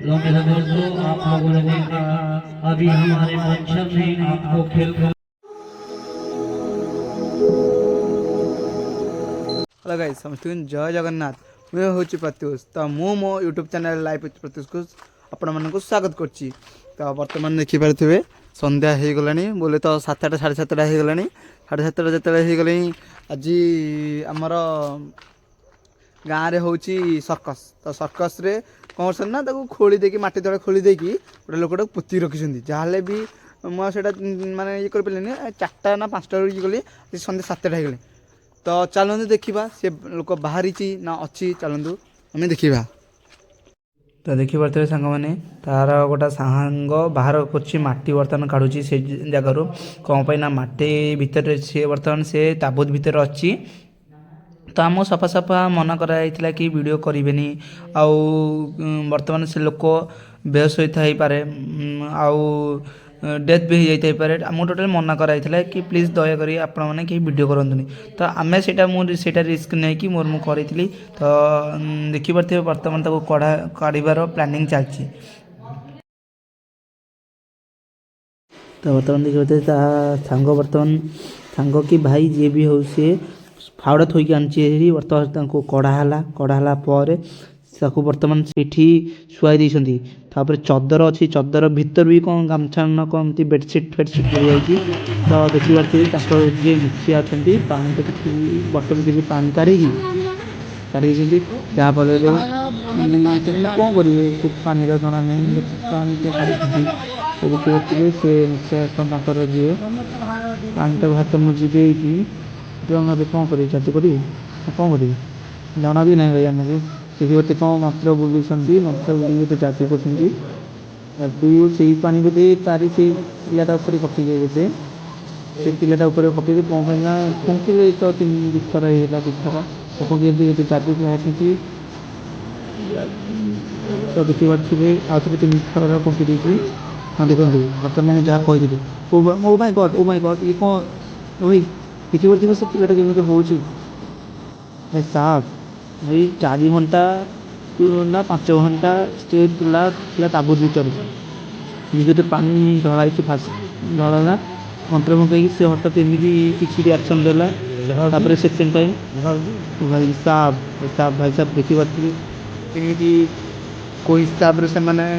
लो मेरे दोस्तों, आप लोगों ने देखा अभी हमारे मंचन ने आपको खेल हेलो गाइस, समस्त जय जगन्नाथ। मुझे हूँ प्रत्युष। तो मु मो यूट्यूब चैनल लाइव प्रत्युष को आपण मानक स्वागत करछि। तो बर्तमान देखिपे संध्या हो गला बोले तो 7टा 7:30 हो गला। 7:30 जिते हो गली आज आमर गाँव में हूँ सर्कस। तो सर्कस रे कौन कर ना खोली देकी माटी तले खोली देकी गोटे लोकटा पोती रखी जहाँ भी मुझे माने ये कर पारे 4टा ना 5टा ये गली सन्ध्या 7टा हो गली। तो चलतु देखा से लोक बाहरी ना अच्छी चलतु आम देखा। तो देखिपे सांग मैंने तार गोटा सांग बाहर करटी बर्तमान काढ़ुची से जगार कौन पाई ना माटी भितर सी बर्तमान से ताबूत भितर अच्छी। तो आम सफा सफा मना कराइला कि वीडियो करेनि आउ बर्तमान से लोक बेहोश होता है पारे आउ डेथ भी हो जाता है। आमको टोटाल मना कराइला कि प्लीज दयाक आपण मैंने कहीं वीडियो करतुनि। तो आम से रिस्क नहीं कि मोर मुझे करी। तो देखिपे बर्तमान काढ़ार प्लानिंग चलती। तो बर्तमान देखिए सांग बर्तमान सांग कि भाई जी भी हो सी फावड़ा थोक आनी बर्तमान कढ़ाला बर्तमान से शुआई देती। चदर अच्छी चदर भीतर भी कौन गामछा न कौन बेडसीट फेडसीट पड़ जाए। तो देखिए जी मुखिया अच्छा पानी बटन किसी पानी काढ़ी जहाँफल कौन करेंगे पानी जना नहीं पानी देखिए से मुखिया जी पानीटा हाथ मुझे देगी कौन कर जाती करी कौन करी जना भी नहीं आने देखिए कौन मात्र बुलूँ मात्र बुल जाति कर से पानी बोधे तारी से पिलाटा पकई जाए बोधे से पिलाटा पकई कौन करना फुंकिले तो 3-2 थर 2 थर पकई जाति तो देखिए आउे 3 थर पकई देती। हाँ देखो बर्तमान जहाँ कही ओ माय गॉड ये कौन वही देखिए सब पिलाटा केमी हो साफ भाई 4 घंटा ना 5 घंटा स्टे पिला ताबूत भर निजे पानी ढलाई फास्ट ढला मंत्र पकई से हठात एमती किसी रिएक्शन देला सेकेंड टाइम भाई साहब देखिए कोई हिसाब से मैंने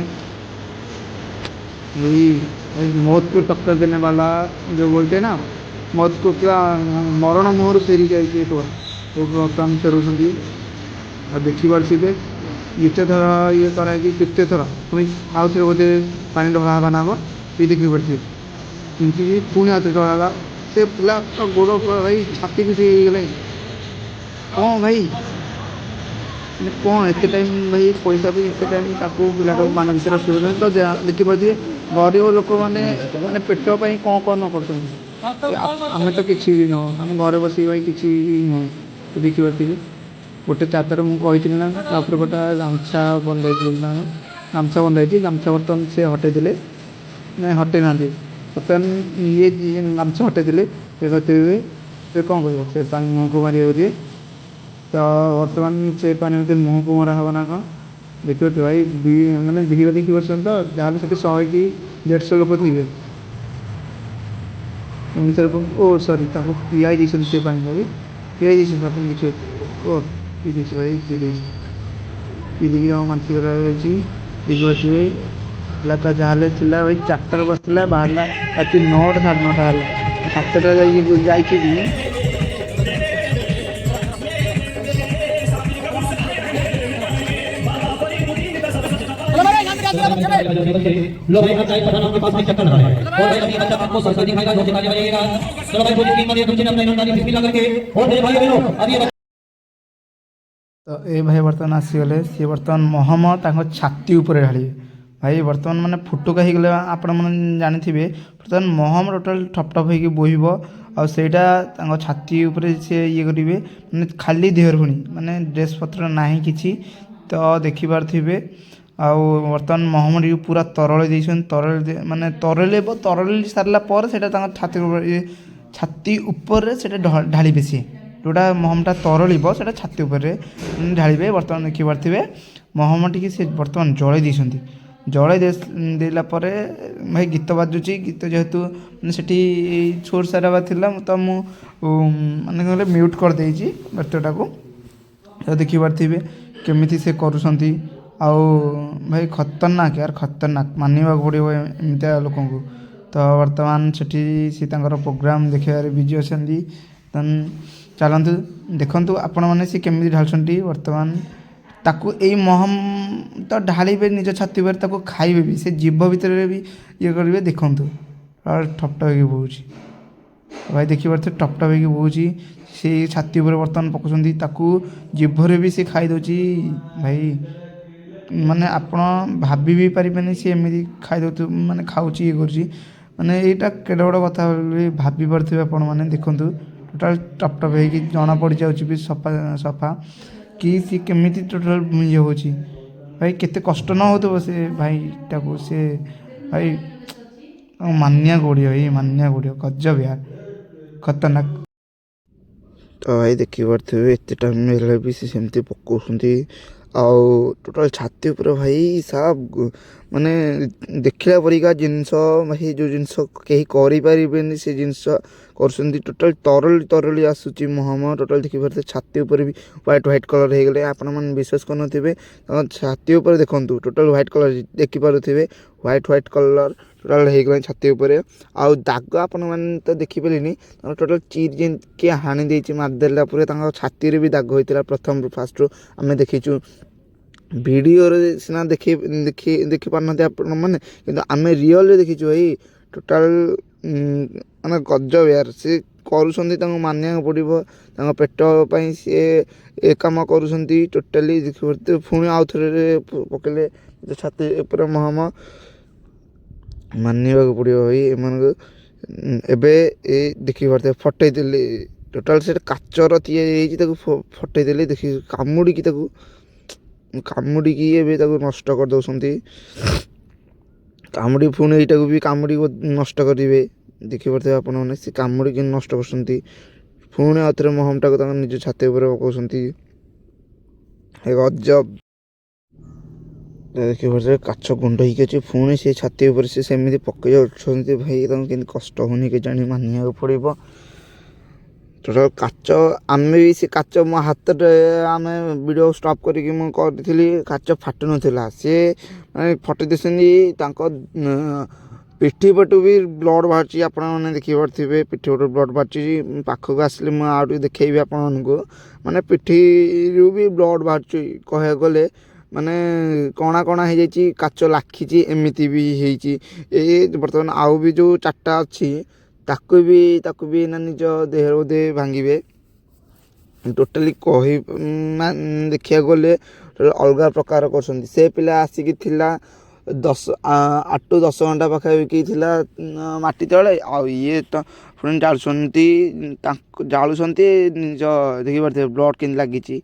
मौत को टक्कर देने वाला जो बोलते हैं ना मौत को क्या मरण मुहर फेरी जाए तो बर्तमान फेरुंट और देखी पारे जिते थर ये कराई केते थर पुणी आउ थे बोधे पानी ढला ना ये देखी पारे कि पुणी आउ थे ढला से पिला गोड़ भाई छाती भी गले कौन भाई कौन एत टाइम भाई पैसा भी एत टाइम पिला मान भर शुरू तो देखिपे गरीब लोक मैंने पेट कौन कौन न कर आम तो किसी भी नुह आम घर बस किसी नुह तो देखिपे गोटे चादर मुझे ना गोटे गामछा बंधाई ना गामछा बंधाई गामछा बर्तमान से हटेदे ना हटे ना बर्तमान ये गामछा हटेदे से कौन कर मुँह को मारे दिए। तो बर्तमान से पानी मुँह को मरा हम ना कौन देखिए भाई मैंने देखिए तो जहाँ से 100 कि 150 लोग थे ओ सरी पियाई से पानी पियाई देखिए ओ भाई पी मानसिक देखिए पिलाटा जहाँ भाई 4टार बसला बाहर रात 9टा 9:30 है 7टा लो भाई अब पठान आपके पास में चक्कर लगा है और भाई अभी बच्चा आपको सरसरी दिखाएगा जो दिखाने जाइएगा। चलो भाई पूरी टीम वाले तुमने अपना ईमानदारी बिस्मिल्लाह करके और मेरे भाई बहनों अभी तो ये भाई बर्तमान आसीगले सी बर्तमान महम छाती उपर ढाड़े भाई बर्तमान मैंने फुटुका हो गले आपण मैंने जानी बर्तमान महम टोटाल ठपठप हो बोहब आईटा छाती उपर से ये करेंगे मैंने खाली देहर पुणी मानने ड्रेस पत्र ना कि तो देखिपे आउ बर्तमान महम पूरा तरल दे तरल मानने तरल सारापर से छाती छाती उपर से ढाड़ी बेसी ଯେଉଁଟା ମହମଟା ତରଳିବ ସେଇଟା ଛାତି ଉପରେ ଢାଳିବେ। ବର୍ତ୍ତମାନ ଦେଖିପାରୁଥିବେ ମହମ ଟିକେ ସେ ବର୍ତ୍ତମାନ ଜଳେଇ ଦେଇଛନ୍ତି। ଜଳେଇ ଦେଲା ପରେ ଭାଇ ଗୀତ ବାଜୁଛି। ଗୀତ ଯେହେତୁ ମାନେ ସେଠି ସୋର ସାରାବା ଥିଲା ତ ମୁଁ ମାନେ କହିଲେ ମ୍ୟୁଟ୍ କରିଦେଇଛି ନୃତ୍ୟଟାକୁ। ତ ଦେଖିପାରୁଥିବେ କେମିତି ସେ କରୁଛନ୍ତି। ଆଉ ଭାଇ ଖତରନାକ ୟାର ଖତରନାକ, ମାନିବାକୁ ପଡ଼ିବ ଏମିତିଆ ଲୋକଙ୍କୁ। ତ ବର୍ତ୍ତମାନ ସେଠି ସେ ତାଙ୍କର ପ୍ରୋଗ୍ରାମ୍ ଦେଖିବାରେ ବିଜି ଅଛନ୍ତି। ଚାଲନ୍ତୁ ଦେଖନ୍ତୁ ଆପଣମାନେ ସେ କେମିତି ଢାଳୁଛନ୍ତି। ବର୍ତ୍ତମାନ ତାକୁ ଏଇ ମହମ ତ ଢାଳିବେ ନିଜ ଛାତି ଉପରେ, ତାକୁ ଖାଇବେ ବି, ସେ ଜିଭ ଭିତରେ ବି ଇଏ କରିବେ। ଦେଖନ୍ତୁ ଠପ୍ ଠପ୍ ହେଇକି ବହୁଛି ଭାଇ, ଦେଖିପାରୁଥିବେ ଟପ୍ ଟପ୍ ହେଇକି ବହୁଛି। ସେଇ ଛାତି ଉପରେ ବର୍ତ୍ତମାନ ପକାଉଛନ୍ତି, ତାକୁ ଜିଭରେ ବି ସେ ଖାଇଦେଉଛି ଭାଇ। ମାନେ ଆପଣ ଭାବି ବି ପାରିବେନି ସେ ଏମିତି ଖାଇଦେଉଥିବ, ମାନେ ଖାଉଛି ଇଏ କରୁଛି। ମାନେ ଏଇଟା କେଡ଼େ ବଡ଼ କଥା ବୋଲି ଭାବି ପାରୁଥିବେ ଆପଣମାନେ। ଦେଖନ୍ତୁ ଟୋଟାଲ୍ ଟପ୍ ଟପ୍ ହେଇକି ଜଣା ପଡ଼ିଯାଉଛି ବି ସଫା କି ସେ କେମିତି ଟୋଟାଲ୍ ଇଏ ହେଉଛି। ଭାଇ କେତେ କଷ୍ଟ ନ ହେଉଥିବ ସେ ଭାଇଟାକୁ, ସେ ଭାଇ ମାନିବାକୁ ପଡ଼ିବ, ଭାଇ ମାନିବାକୁ ପଡ଼ିବ। ଗଜବ ୟାର ଖତରନାକ। ତ ଭାଇ ଦେଖିପାରୁଥିବେ ଏତେ ଟାଇମ୍ ହେଲେ ବି ସେ ସେମିତି ପକାଉଛନ୍ତି। ଆଉ ଟୋଟାଲ୍ ଛାତି ଉପରେ ଭାଇ ମାନେ ଦେଖିଲା ପରିକା ଜିନିଷ, ଭାଇ ଯେଉଁ ଜିନିଷ କେହି କରିପାରିବେନି ସେ ଜିନିଷ କରୁଛନ୍ତି। ଟୋଟାଲ୍ ତରଳି ଆସୁଛି ମହମ। ଟୋଟାଲ୍ ଦେଖିପାରୁଥିବେ ଛାତି ଉପରେ ବି ହ୍ୱାଇଟ୍ କଲର୍ ହେଇଗଲେ। ଆପଣମାନେ ବିଶ୍ୱାସ କରୁନଥିବେ, ତାଙ୍କ ଛାତି ଉପରେ ଦେଖନ୍ତୁ ଟୋଟାଲ୍ ହ୍ୱାଇଟ୍ କଲର୍ ଦେଖିପାରୁଥିବେ। ହ୍ୱାଇଟ୍ କଲର୍ ଟୋଟାଲ୍ ହେଇଗଲାଣି ଛାତି ଉପରେ। ଆଉ ଦାଗ ଆପଣମାନେ ତ ଦେଖିପାରିଲେନି, ତାଙ୍କର ଟୋଟାଲ୍ ଚିର୍ ଯେମିତି ହାଣି ଦେଇଛି ମାରିଦେଲା ପରେ ତାଙ୍କ ଛାତିରେ ବି ଦାଗ ହୋଇଥିଲା। ଫାଷ୍ଟରୁ ଆମେ ଦେଖିଛୁ, ଭିଡ଼ିଓରେ ସିନା ଦେଖିପାରୁନାହାନ୍ତି ଆପଣମାନେ, କିନ୍ତୁ ଆମେ ରିଅଲ୍ରେ ଦେଖିଛୁ ଭାଇ। ଟୋଟାଲ୍ ମାନେ ଗଜବ ୟାର। ସେ କରୁଛନ୍ତି, ତାଙ୍କୁ ମାନିବାକୁ ପଡ଼ିବ। ତାଙ୍କ ପେଟ ପାଇଁ ସିଏ ଏ କାମ କରୁଛନ୍ତି ଟୋଟାଲି। ଦେଖିପାରୁଥିବେ ପୁଣି ଆଉ ଥରେ ପକେଇଲେ ଛାତି ଉପରେ ମହମ, ମାନିବାକୁ ପଡ଼ିବ ଭାଇ ଏମାନଙ୍କୁ। ଏବେ ଏ ଦେଖିପାରୁଥିବେ ଫଟେଇ ଦେଲେ, ଟୋଟାଲ୍ ସେଇଟା କାଚର ତିଆରି ହେଇଛି, ତାକୁ ଫଟେଇ ଦେଲେ। କାମୁଡ଼ିକି ଏବେ ତାକୁ ନଷ୍ଟ କରିଦେଉଛନ୍ତି। କାମୁଡ଼ି ପୁଣି ଏଇଟାକୁ ବି କାମୁଡ଼ିକି ନଷ୍ଟ କରିବେ। ଦେଖିପାରୁଥିବେ ଆପଣମାନେ ସେ କାମୁଡ଼ିକି ନଷ୍ଟ କରୁଛନ୍ତି। ପୁଣି ଆଉ ଥରେ ମହମଟାକୁ ତାଙ୍କ ନିଜ ଛାତି ଉପରେ ପକାଉଛନ୍ତି। ଗଜବ। ଦେଖିପାରୁଥିବେ କାଚ ଗୁଣ୍ଡ ହେଇକି ଅଛି, ପୁଣି ସେ ଛାତି ଉପରେ ସେ ସେମିତି ପକାଇ ଯାଉଛନ୍ତି। ଭାଇ ତାଙ୍କୁ କେମିତି କଷ୍ଟ ହେଉନି କେଜାଣି, ମାନିବାକୁ ପଡ଼ିବ। ଟୋଟାଲ୍ କାଚ, ଆମେ ବି ସେ କାଚ ମୋ ହାତରେ ଆମେ ଭିଡ଼ିଓ ଷ୍ଟପ୍ କରିକି ମୁଁ କରିଥିଲି, କାଚ ଫାଟୁ ନଥିଲା। ସେ ମାନେ ଫଟେଇ ଦେଇଛନ୍ତି। ତାଙ୍କ ପିଠି ପଟୁ ବି ବ୍ଲଡ଼୍ ବାହାରୁଛି, ଆପଣମାନେ ଦେଖିପାରୁଥିବେ ପିଠି ପଟୁ ବ୍ଲଡ଼୍ ବାହାରୁଛି। ପାଖକୁ ଆସିଲେ ମୁଁ ଆଉ ଟିକେ ଦେଖେଇବି ଆପଣମାନଙ୍କୁ। ମାନେ ପିଠିରୁ ବି ବ୍ଲଡ଼୍ ବାହାରୁଛି କହିବାକୁ ଗଲେ, ମାନେ କଣା ହେଇଯାଇଛି, କାଚ ଲାଖିଛି, ଏମିତି ବି ହେଇଛି। ବର୍ତ୍ତମାନ ଆଉ ବି ଯେଉଁ 4ଟା ଅଛି ତାକୁ ବି ନା ନିଜ ଦେହରେ ବୋଧେ ଭାଙ୍ଗିବେ। ଟୋଟାଲି ଦେଖିବାକୁ ଗଲେ ଅଲଗା ପ୍ରକାର କରୁଛନ୍ତି। ସେ ପିଲା ଆସିକି ଥିଲା 8-10 ଘଣ୍ଟା ପାଖାପାଖି ଥିଲା ମାଟି ତଳେ। ଆଉ ଇଏ ତ ପୁଣି ଜାଳୁଛନ୍ତି ନିଜ। ଦେଖିପାରୁଥିବେ ବ୍ଲଡ଼୍ କେମିତି ଲାଗିଛି।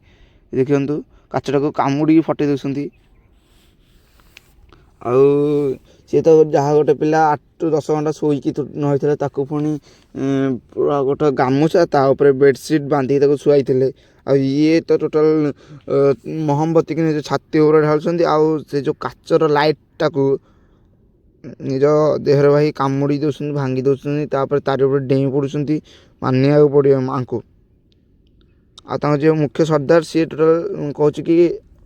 ଦେଖନ୍ତୁ କାଚଟାକୁ କାମୁଡ଼ିକି ଫଟେଇ ଦେଉଛନ୍ତି। ଆଉ ସିଏ ତ ଯାହା ଗୋଟେ ପିଲା 8-10 ଘଣ୍ଟା ଶୋଇକି ରହିଥିଲା, ତାକୁ ପୁଣି ପୁରା ଗୋଟେ ଗାମୁଛା ତା ଉପରେ ବେଡ଼ସିଟ୍ ବାନ୍ଧିକି ତାକୁ ଶୁଆଇଥିଲେ। ଆଉ ଇଏ ତ ଟୋଟାଲ୍ ମହମବତୀକି ନିଜ ଛାତି ଉପରେ ଢାଳୁଛନ୍ତି। ଆଉ ସେ ଯେଉଁ କାଚର ଲାଇଟ୍ଟାକୁ ନିଜ ଦେହରେ ଭାଇ କାମୁଡ଼ି ଦେଉଛନ୍ତି, ଭାଙ୍ଗି ଦେଉଛନ୍ତି। ତାପରେ ତାରି ଉପରେ ଡେଇଁ ପଡ଼ୁଛନ୍ତି। ମାନିବାକୁ ପଡ଼ିବ ମାଆଙ୍କୁ। ଆଉ ତାଙ୍କ ଯେଉଁ ମୁଖ୍ୟ ସର୍ଦ୍ଦାର, ସିଏ ଟୋଟାଲ୍ କହୁଛି କି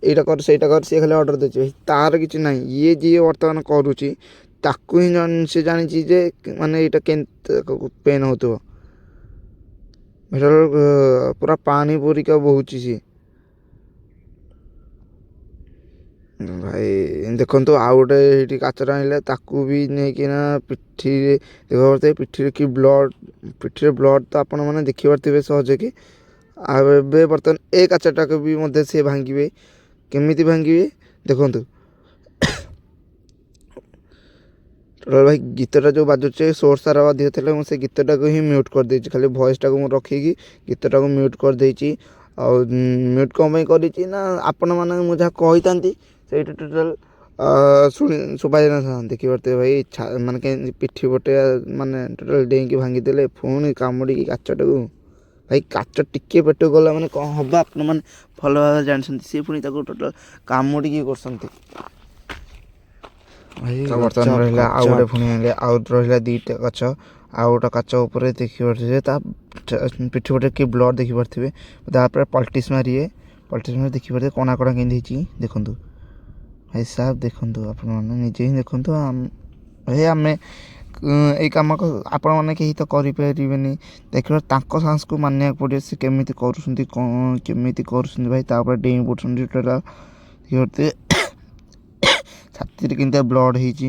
ଏଇଟା କର ସେଇଟା କର, ସିଏ ଖାଲି ଅର୍ଡ଼ର ଦେଉଛି। ତାର କିଛି ନାହିଁ। ଯିଏ ବର୍ତ୍ତମାନ କରୁଛି ତାକୁ ହିଁ ସେ ଜାଣିଛି ଯେ ମାନେ ଏଇଟା କେମିତି ପେନ୍ ହେଉଥିବ। ପୁରା ପାଣି ପରିକା ବହୁଛି ସିଏ। ଭାଇ ଦେଖନ୍ତୁ ଆଉ ଗୋଟେ ଏଇଠି କାଚଟା ଆଣିଲେ, ତାକୁ ବି ନେଇକିନା ପିଠିରେ କି ପିଠିରେ ବ୍ଲଡ଼୍ ତ ଆପଣମାନେ ଦେଖିପାରୁଥିବେ ସହଜ କି। ଆଉ ଏବେ ବର୍ତ୍ତମାନ ଏ କାଚଟାକୁ ବି ମଧ୍ୟ ସେ ଭାଙ୍ଗିବେ। କେମିତି ଭାଙ୍ଗିବେ ଦେଖନ୍ତୁ। ଟୋଟାଲ୍ ଭାଇ ଗୀତଟା ଯେଉଁ ବାଜୁଛି ସୋର୍ ସାରା ଅଧିକ ଥିଲା, ମୁଁ ସେ ଗୀତଟାକୁ ହିଁ ମ୍ୟୁଟ୍ କରିଦେଇଛି। ଖାଲି ଭଏସ୍ଟାକୁ ମୁଁ ରଖିକି ଗୀତଟାକୁ ମ୍ୟୁଟ୍ କରିଦେଇଛି। ଆଉ ମ୍ୟୁଟ୍ କ'ଣ ପାଇଁ କରିଛି ନା, ଆପଣମାନେ ମୁଁ ଯାହା କହିଥାନ୍ତି ସେଇଟା ଟୋଟାଲ୍ ଶୁଭାଯାଇନଥାନ୍ତି। ଦେଖିପାରୁଥିବେ ଭାଇ ମାନେ କେମିତି ପିଠି ପଟେ ମାନେ ଟୋଟାଲ୍ ଡେଇଁକି ଭାଙ୍ଗିଦେଲେ, ପୁଣି କାମୁଡ଼ିକି କାଚଟାକୁ ଭାଇ କାଚ ଟିକେ ପେଟକୁ ଗଲା ମାନେ କ'ଣ ହେବ ଆପଣମାନେ ଭଲ ଭାବରେ ଜାଣିଛନ୍ତି। ସିଏ ପୁଣି ତାକୁ ଟୋଟାଲ କାମୁଡ଼ିକି କରୁଛନ୍ତି। ଭାଇ ବର୍ତ୍ତମାନ ରହିଲା ଆଉ ଗୋଟେ ପୁଣି ଆଉ ରହିଲା ଦୁଇଟା କାଚ। ଆଉ ଗୋଟେ କାଚ ଉପରେ ଦେଖିପାରୁଥିବେ ତା ପିଠି ପଟେ କି ବ୍ଲଡ଼ ଦେଖିପାରୁଥିବେ। ତାପରେ ପଲ୍ଟିସ୍ ମାରି ଦେଖିପାରୁଥିବେ କଣା କଣା କେମିତି ହେଇଛି ଦେଖନ୍ତୁ। ଭାଇ ସାହେବ ଦେଖନ୍ତୁ, ଆପଣମାନେ ନିଜେ ହିଁ ଦେଖନ୍ତୁ। ଭାଇ ଆମେ ଏଇ କାମ ଆପଣମାନେ କେହି ତ କରିପାରିବେନି। ଦେଖିବା ତାଙ୍କ ସାହସକୁ ମାନିବାକୁ ପଡ଼ିବ। ସେ କେମିତି କରୁଛନ୍ତି, କ'ଣ କେମିତି କରୁଛନ୍ତି ଭାଇ। ତାପରେ ଡେଇଁ ପଡ଼ୁଛନ୍ତି ଟୋଟାଲ ଦେଖିପାରୁଥିବେ ଛାତିରେ କେମିତିଆ ବ୍ଲଡ଼ ହେଇଛି।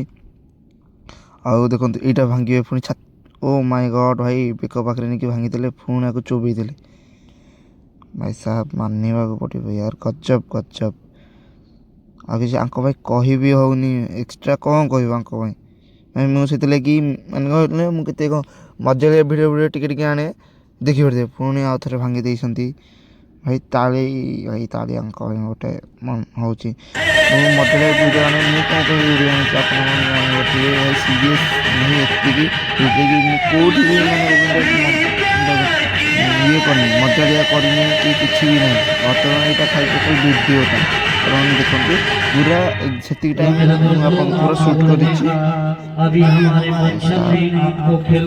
ଆଉ ଦେଖନ୍ତୁ ଏଇଟା ଭାଙ୍ଗିବେ ପୁଣି ଓ ମାଇ ଗଡ୍ ଭାଇ ବେକ ପାଖରେ ନେଇକି ଭାଙ୍ଗିଦେଲେ, ପୁଣି ଆକୁ ଚୋବେଇ ଦେଲେ। ଭାଇ ସାହେବ ମାନିବାକୁ ପଡ଼ିବ ୟାର, ଗଜବ ଗଜବ। ଆଉ କିଛି ଆଙ୍କ ପାଇଁ କହିବି ହେଉନି, ଏକ୍ସଟ୍ରା କ'ଣ କହିବ ଆଙ୍କ ପାଇଁ। ମୁଁ ସେଥିଲାଗି ମାନେ କହିଲେ ମୁଁ କେତେ କ'ଣ ମଜାଳିଆ ଭିଡ଼ିଓ ଟିକେ ଟିକେ ଆଣେ ଦେଖିପାରୁଥିବେ। ପୁଣି ଆଉ ଥରେ ଭାଙ୍ଗି ଦେଇଛନ୍ତି। ଭାଇ ତାଳି ଆଙ୍କ ପାଇଁ ଗୋଟେ ହେଉଛି। ମୁଁ ମଜାଳିଆ ଭିଡ଼ିଓ ଆଣେ, ମୁଁ କ'ଣ ପାଇଁ ଭିଡ଼ିଓ ଆଣିଛି ଆପଣମାନେ ଜାଣିପାରୁଥିବେ। ଭାଇ ସିରିୟସ୍ ଭାଇ ଏତିକି ଯେତିକି ମୁଁ କେଉଁଠି ବି ମାନେ ଇଏ କରିନି, ମଜାଳିଆ କରିନି କି କିଛି ବି ନାହିଁ। ବର୍ତ୍ତମାନ ଏଇଟା ଖାଲି ଟୋଟାଲ ଭିଡ଼ିଓଟା ଆପଣ ଦେଖନ୍ତୁ ପୁରା ସେତିକି ଟାଇମ୍ ମୁଁ ଆପଣଙ୍କୁ ପୁରା ସୁଟ୍ କରିଛି। अभी हमारे मंच में आपको खेल